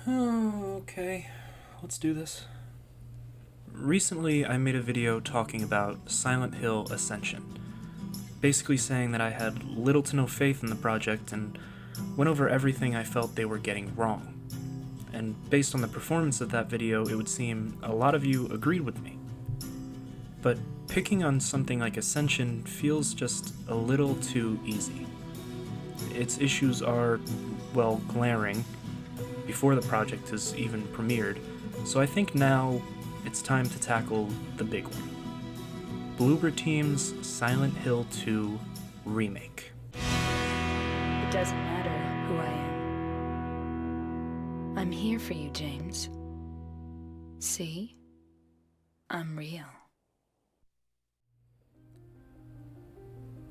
Okay, let's do this. Recently, I made a video talking about Silent Hill Ascension, basically saying that I had little to no faith in the project and went over everything I felt they were getting wrong. And based on the performance of that video, it would seem a lot of you agreed with me. But picking on something like Ascension feels just a little too easy. Its issues are, well, glaring, before the project is even premiered, so I think now it's time to tackle the big one. Bloober Team's Silent Hill 2 Remake. It doesn't matter who I am. I'm here for you, James. See? I'm real.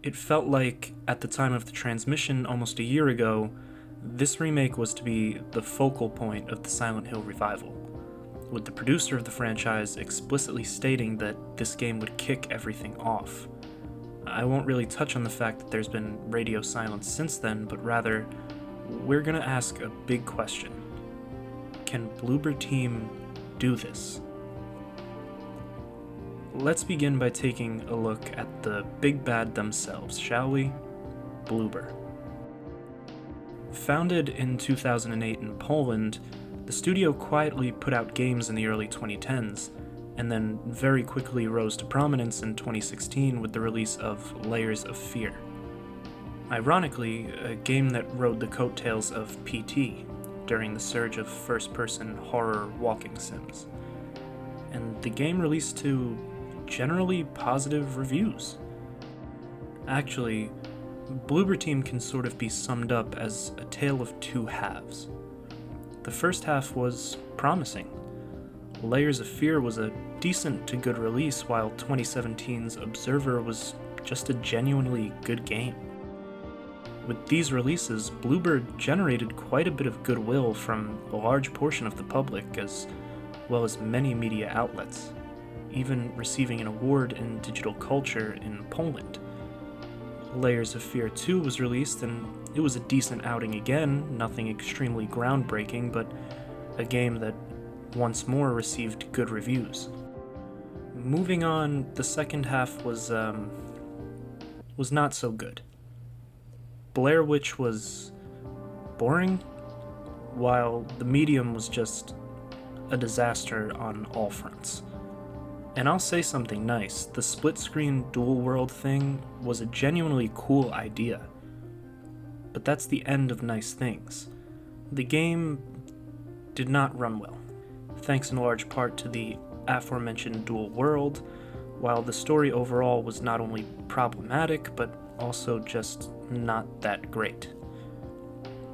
It felt like, at the time of the transmission almost a year ago, this remake was to be the focal point of the Silent Hill revival, with the producer of the franchise explicitly stating that this game would kick everything off. I won't really touch on the fact that there's been radio silence since then, but rather, we're gonna ask a big question. Can Bloober Team do this? Let's begin by taking a look at the big bad themselves, shall we? Bloober. Founded in 2008 in Poland, the studio quietly put out games in the early 2010s, and then very quickly rose to prominence in 2016 with the release of Layers of Fear. Ironically, a game that rode the coattails of PT during the surge of first-person horror walking sims. And the game released to generally positive reviews. Actually, Bloober Team can sort of be summed up as a tale of two halves. The first half was promising. Layers of Fear was a decent to good release, while 2017's Observer was just a genuinely good game. With these releases, Bloober generated quite a bit of goodwill from a large portion of the public, as well as many media outlets, even receiving an award in digital culture in Poland. Layers of Fear 2 was released, and it was a decent outing again, nothing extremely groundbreaking, but a game that once more received good reviews. Moving on, the second half was not so good. Blair Witch was boring, while The Medium was just a disaster on all fronts. And I'll say something nice, the split-screen dual-world thing was a genuinely cool idea. But that's the end of nice things. The game did not run well, thanks in large part to the aforementioned dual world, while the story overall was not only problematic, but also just not that great.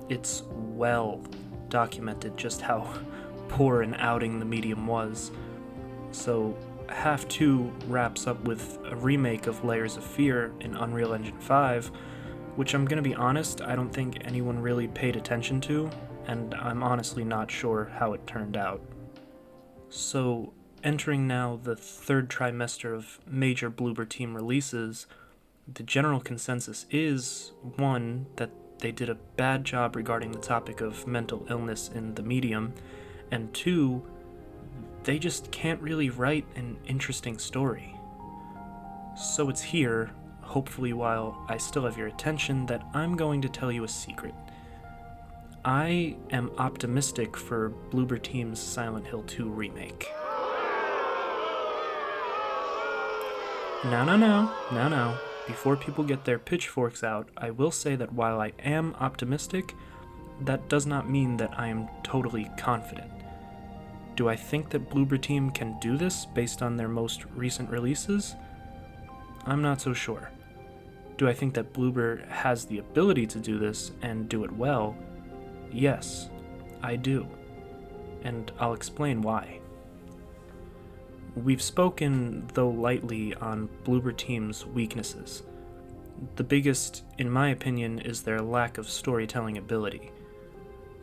It's well documented just how poor an outing The Medium was, so Half 2 wraps up with a remake of Layers of Fear in Unreal Engine 5, which I'm gonna be honest, I don't think anyone really paid attention to, and I'm honestly not sure how it turned out. So, entering now the third trimester of major Bloober Team releases, the general consensus is, 1, that they did a bad job regarding the topic of mental illness in The Medium, and 2, they just can't really write an interesting story. So it's here, hopefully while I still have your attention, that I'm going to tell you a secret. I am optimistic for Bloober Team's Silent Hill 2 remake. Now. Before people get their pitchforks out, I will say that while I am optimistic, that does not mean that I am totally confident. Do I think that Bloober Team can do this based on their most recent releases? I'm not so sure. Do I think that Bloober has the ability to do this and do it well? Yes, I do. And I'll explain why. We've spoken, though lightly, on Bloober Team's weaknesses. The biggest, in my opinion, is their lack of storytelling ability.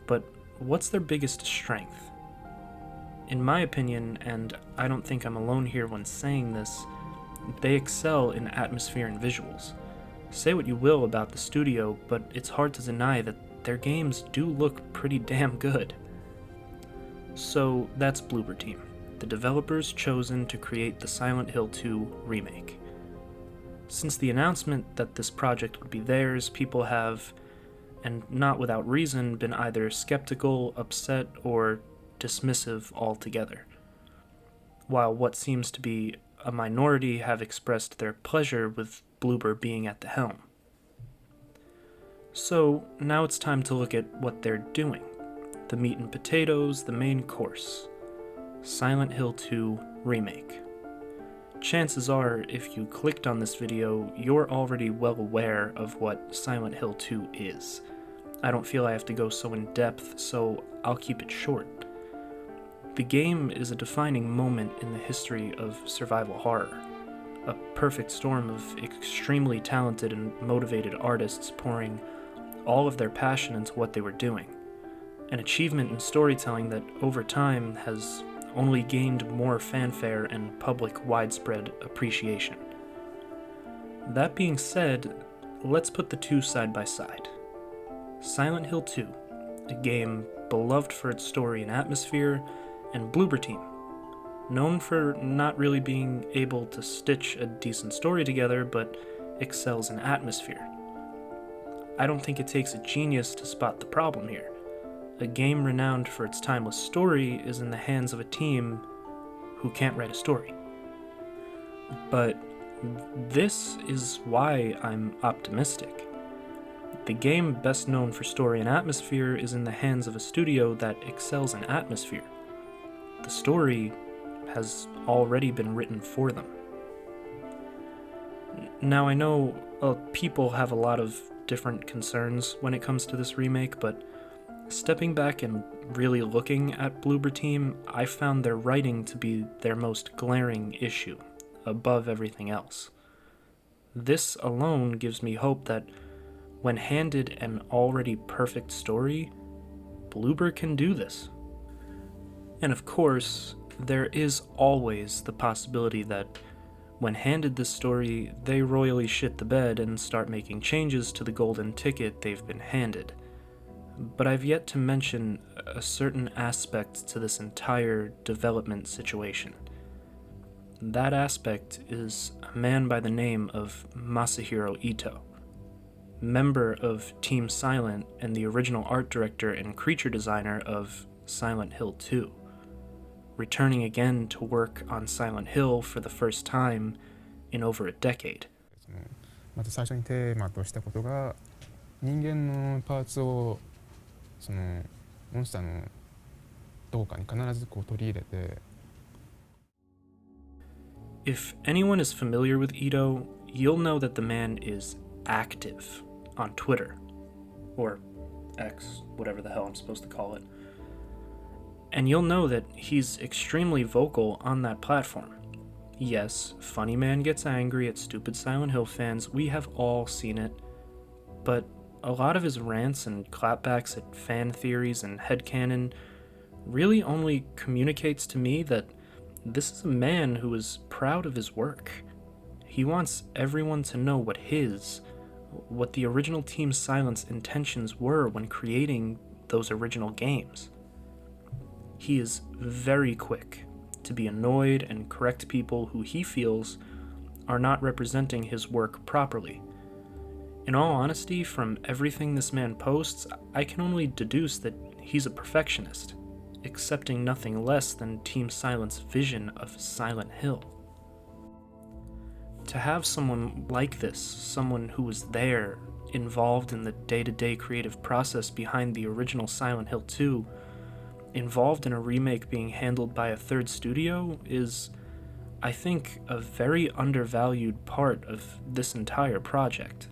But what's their biggest strength? In my opinion, and I don't think I'm alone here when saying this, they excel in atmosphere and visuals. Say what you will about the studio, but it's hard to deny that their games do look pretty damn good. So that's Bloober Team, the developers chosen to create the Silent Hill 2 remake. Since the announcement that this project would be theirs, people have, and not without reason, been either skeptical, upset, or dismissive altogether, while what seems to be a minority have expressed their pleasure with Bloober being at the helm. So now it's time to look at what they're doing. The meat and potatoes, the main course. Silent Hill 2 Remake. Chances are, if you clicked on this video, you're already well aware of what Silent Hill 2 is. I don't feel I have to go so in depth, so I'll keep it short. The game is a defining moment in the history of survival horror. A perfect storm of extremely talented and motivated artists pouring all of their passion into what they were doing. An achievement in storytelling that, over time, has only gained more fanfare and public widespread appreciation. That being said, let's put the two side by side. Silent Hill 2, a game beloved for its story and atmosphere, and Bloober Team, known for not really being able to stitch a decent story together, but excels in atmosphere. I don't think it takes a genius to spot the problem here. A game renowned for its timeless story is in the hands of a team who can't write a story. But this is why I'm optimistic. The game best known for story and atmosphere is in the hands of a studio that excels in atmosphere. The story has already been written for them. Now I know people have a lot of different concerns when it comes to this remake, but stepping back and really looking at Bloober Team, I found their writing to be their most glaring issue, above everything else. This alone gives me hope that when handed an already perfect story, Bloober can do this. And of course, there is always the possibility that when handed this story, they royally shit the bed and start making changes to the golden ticket they've been handed. But I've yet to mention a certain aspect to this entire development situation. That aspect is a man by the name of Masahiro Ito, member of Team Silent and the original art director and creature designer of Silent Hill 2, returning again to work on Silent Hill for the first time in over a decade. まず最初にテーマとしたことが、人間のパーツをそのモンスターのどこかに必ずこう取り入れて。If anyone is familiar with Ito, you'll know that the man is active on Twitter, or X, whatever the hell I'm supposed to call it. And you'll know that he's extremely vocal on that platform. Yes, Funny Man gets angry at stupid Silent Hill fans, we have all seen it, but a lot of his rants and clapbacks at fan theories and headcanon really only communicates to me that this is a man who is proud of his work. He wants everyone to know what the original Team Silent's intentions were when creating those original games. He is very quick to be annoyed and correct people who he feels are not representing his work properly. In all honesty, from everything this man posts, I can only deduce that he's a perfectionist, accepting nothing less than Team Silent's vision of Silent Hill. To have someone like this, someone who was there, involved in the day-to-day creative process behind the original Silent Hill 2, involved in a remake being handled by a third studio, is, I think, a very undervalued part of this entire project.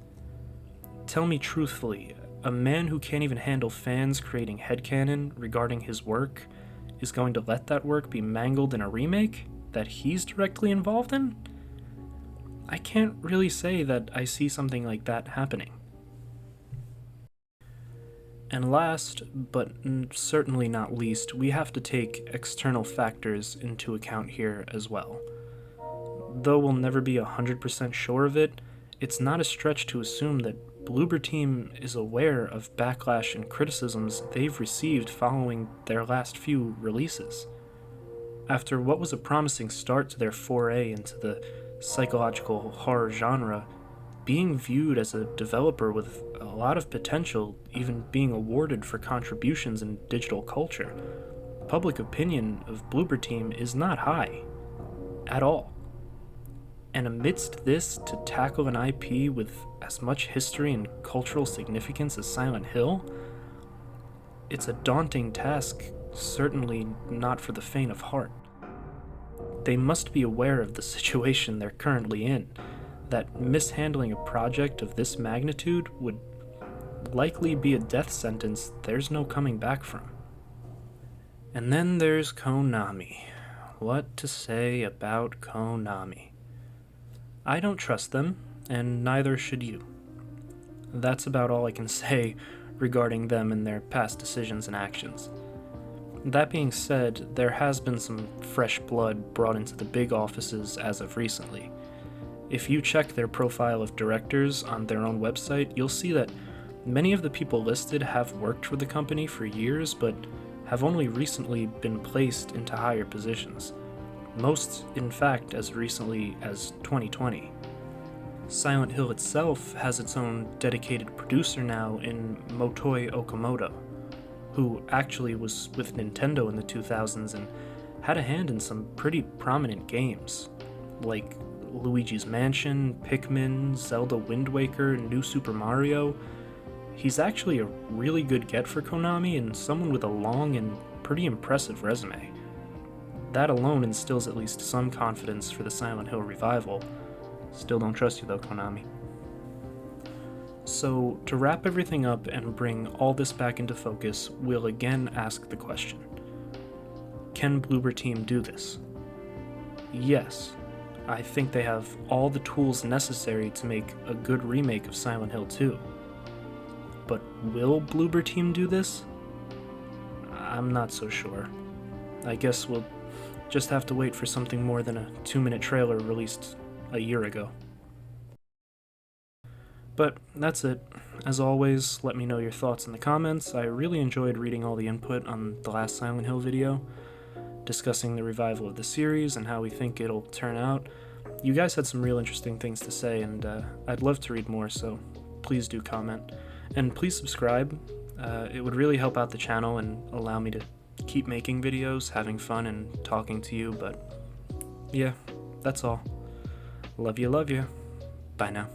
Tell me truthfully, a man who can't even handle fans creating headcanon regarding his work is going to let that work be mangled in a remake that he's directly involved in? I can't really say that I see something like that happening. And last, but certainly not least, we have to take external factors into account here as well. Though we'll never be 100% sure of it, it's not a stretch to assume that Bloober Team is aware of backlash and criticisms they've received following their last few releases. After what was a promising start to their foray into the psychological horror genre, being viewed as a developer with a lot of potential, even being awarded for contributions in digital culture, public opinion of Bloober Team is not high. At all. And amidst this, to tackle an IP with as much history and cultural significance as Silent Hill, it's a daunting task, certainly not for the faint of heart. They must be aware of the situation they're currently in, that mishandling a project of this magnitude would likely be a death sentence there's no coming back from. And then there's Konami. What to say about Konami? I don't trust them, and neither should you. That's about all I can say regarding them and their past decisions and actions. That being said, there has been some fresh blood brought into the big offices as of recently. If you check their profile of directors on their own website, you'll see that many of the people listed have worked for the company for years, but have only recently been placed into higher positions. Most, in fact, as recently as 2020. Silent Hill itself has its own dedicated producer now in Motoi Okamoto, who actually was with Nintendo in the 2000s and had a hand in some pretty prominent games, like Luigi's Mansion, Pikmin, Zelda Wind Waker, New Super Mario. He's actually a really good get for Konami and someone with a long and pretty impressive resume. That alone instills at least some confidence for the Silent Hill revival. Still don't trust you though, Konami. So, to wrap everything up and bring all this back into focus, we'll again ask the question. Can Bloober Team do this? Yes, I think they have all the tools necessary to make a good remake of Silent Hill 2. But will Bloober Team do this? I'm not so sure. I guess we'll just have to wait for something more than a 2-minute trailer released a year ago. But that's it. As always, let me know your thoughts in the comments. I really enjoyed reading all the input on the last Silent Hill video, discussing the revival of the series and how we think it'll turn out. You guys had some real interesting things to say, and I'd love to read more, so please do comment. And please subscribe. It would really help out the channel and allow me to keep making videos, having fun, and talking to you, but yeah, that's all. Love you. Bye now.